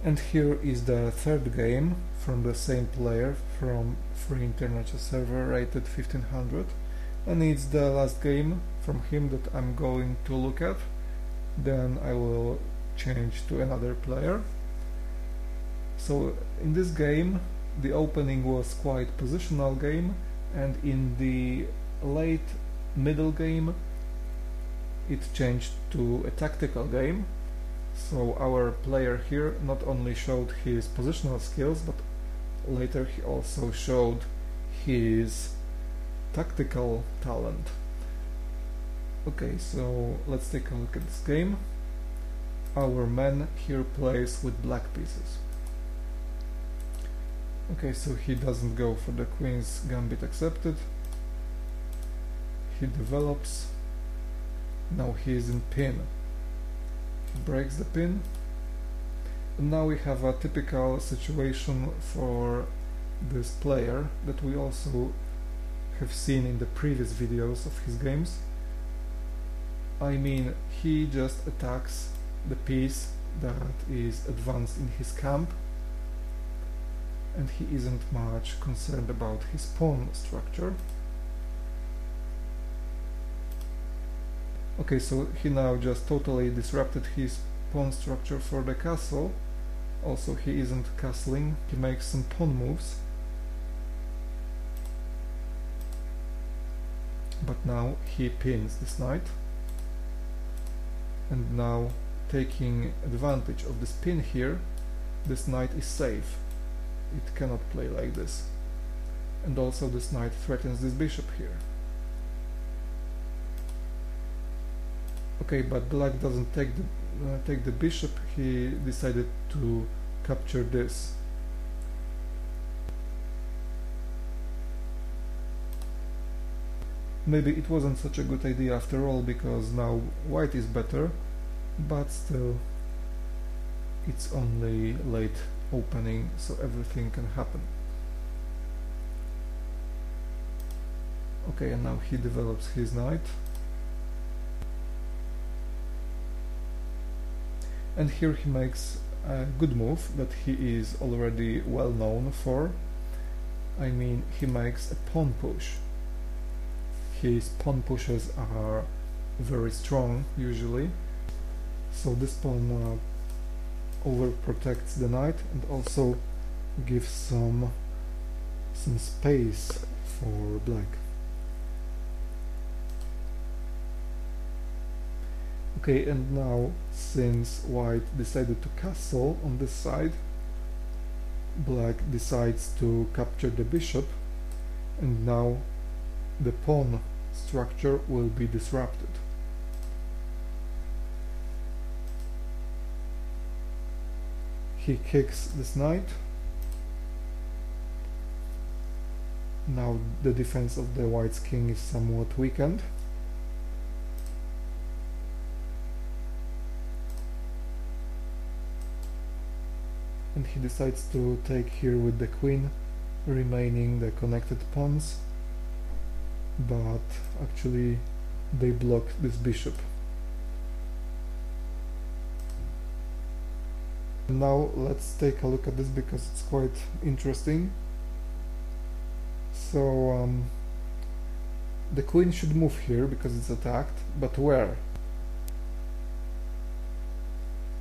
And here is the third game from the same player from free internet server rated 1500, and it's the last game from him that I'm going to look at. Then I will change to another player. So in this game the opening was quite positional game, and in the late middle game it changed to a tactical game. So our player here not only showed his positional skills, but later he also showed his tactical talent. Okay, so let's take a look at this game. Our man here plays with black pieces. Okay, so he doesn't go for the queen's gambit accepted. He develops. Now he is in pin. He breaks the pin. And now we have a typical situation for this player that we also have seen in the previous videos of his games. I mean, he just attacks the piece that is advanced in his camp, and he isn't much concerned about his pawn structure. Okay, so he now just totally disrupted his pawn structure for the castle. Also, he isn't castling, he makes some pawn moves. But now he pins this knight. And now, taking advantage of this pin here, this knight is safe. It cannot play like this. And also this knight threatens this bishop here. Okay, but black doesn't take the bishop, he decided to capture this. Maybe it wasn't such a good idea after all, because now white is better, but still it's only late opening, so everything can happen. Okay, and now he develops his knight. And here he makes a good move that he is already well known for. I mean, he makes a pawn push. His pawn pushes are very strong usually, so this pawn overprotects the knight and also gives some space for black. Okay, and now, since white decided to castle on this side, black decides to capture the bishop, and now the pawn structure will be disrupted. He kicks this knight. Now the defense of the white's king is somewhat weakened. And he decides to take here with the queen, remaining the connected pawns, but actually they block this bishop. Now let's take a look at this because it's quite interesting. So the queen should move here because it's attacked, but where?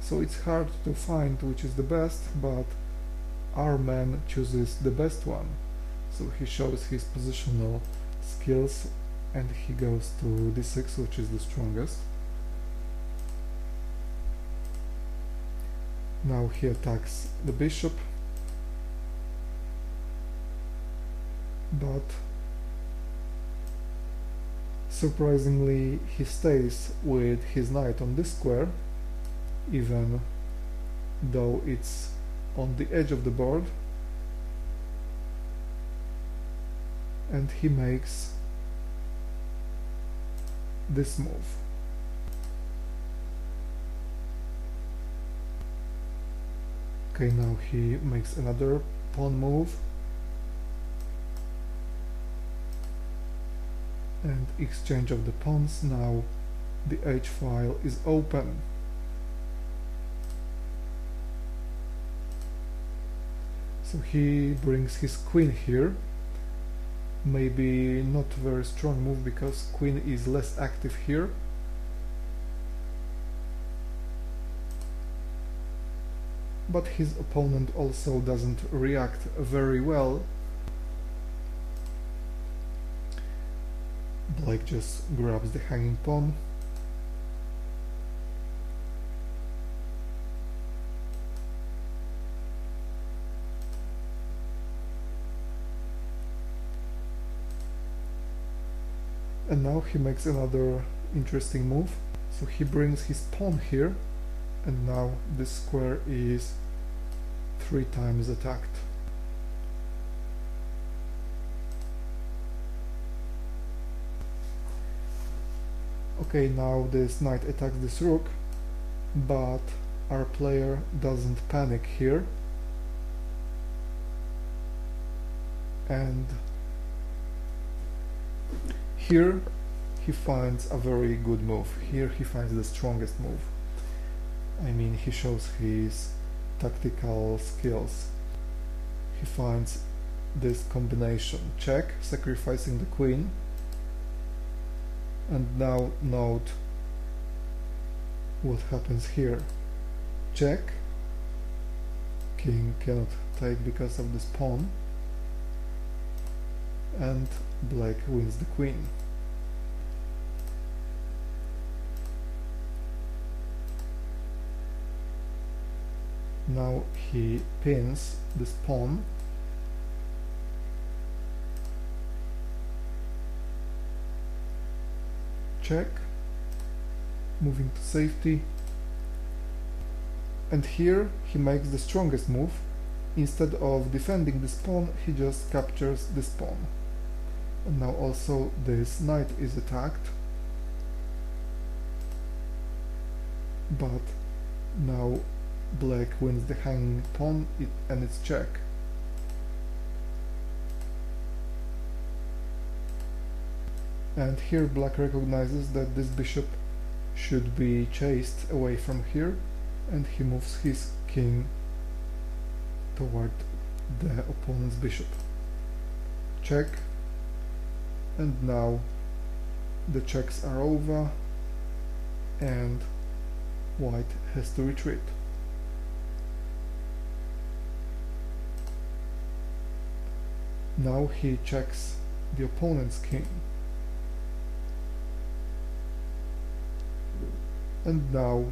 So it's hard to find which is the best, but our man chooses the best one. So he shows his positional skills and he goes to d6, which is the strongest. Now he attacks the bishop, but surprisingly he stays with his knight on this square, even though it's on the edge of the board, and he makes this move. Okay, now he makes another pawn move and exchange of the pawns. Now the h-file is open. So he brings his queen here. Maybe not very strong move because queen is less active here. But his opponent also doesn't react very well. Black just grabs the hanging pawn. And now he makes another interesting move. So he brings his pawn here, and now this square is 3 times attacked. Okay, now this knight attacks this rook, but our player doesn't panic here, and here he finds a very good move. Here he finds the strongest move. I mean, he shows his tactical skills. He finds this combination: check, sacrificing the queen, and now note what happens here. Check, king cannot take because of this pawn, and black wins the queen. Now he pins this pawn, check, moving to safety, and here he makes the strongest move. Instead of defending this pawn, he just captures this pawn. And now also this knight is attacked, but now black wins the hanging pawn and it's check. And here black recognizes that this bishop should be chased away from here, and he moves his king toward the opponent's bishop. Check, and now the checks are over and white has to retreat. Now he checks the opponent's king, and now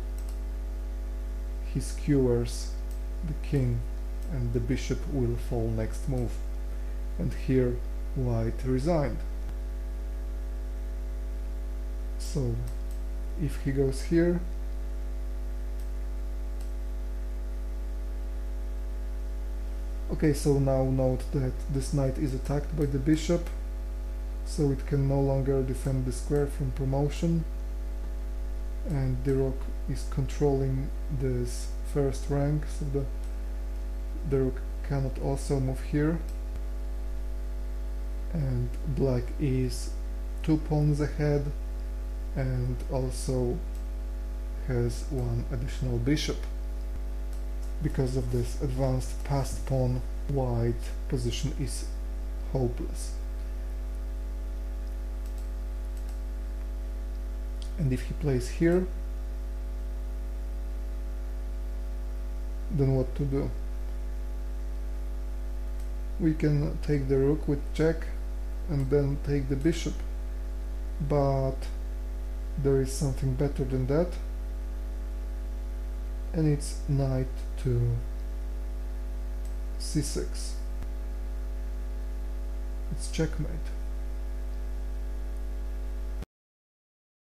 he skewers the king and the bishop will fall next move, and here white resigned. So if he goes here, okay, so now note that this knight is attacked by the bishop, so it can no longer defend the square from promotion, and the rook is controlling this first rank, so the rook cannot also move here, and black is 2 pawns ahead and also has 1 additional bishop. Because of this advanced passed pawn, white position is hopeless. And if he plays here, then what to do? We can take the rook with check and then take the bishop, but there is something better than that, and it's knight to c6. It's checkmate.